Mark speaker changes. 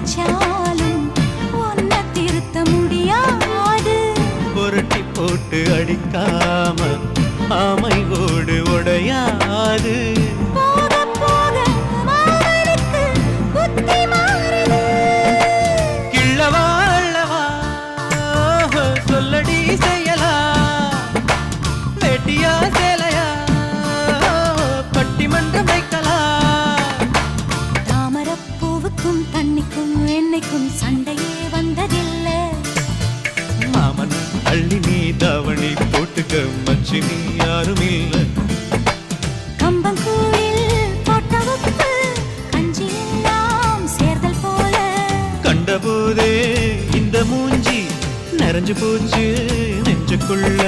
Speaker 1: நினைச்சாலும் ஒன்ன திருத்த முடியாது.
Speaker 2: புரட்டி போட்டு அடிக்காம ஆமை ஓடு உடையாது.
Speaker 1: போக போக மாமனுக்கு புத்தி மாறுது.
Speaker 2: கிள்ளவா அள்ளவா சொல்லடி செய்யலா வேட்டியா சேலையா பட்டிமன்றம் வைக்கலாம்.
Speaker 1: தாமரப்பூவுக்கும் தண்ணிக்கும் என்னைக்கும் சண்டையே வந்ததில்லை.
Speaker 2: மாமன் அள்ளி நீ தாவணி போட்டுக்க மச்சி நீ யாரும் இல்ல.
Speaker 1: கம்பங்கூழில் போட்ட உப்பு கஞ்சி எல்லாம் சேர்தல் போல.
Speaker 2: கண்டபோதே இந்த மூஞ்சி நிறைஞ்சு போச்சு நெஞ்சுக்குள்ள.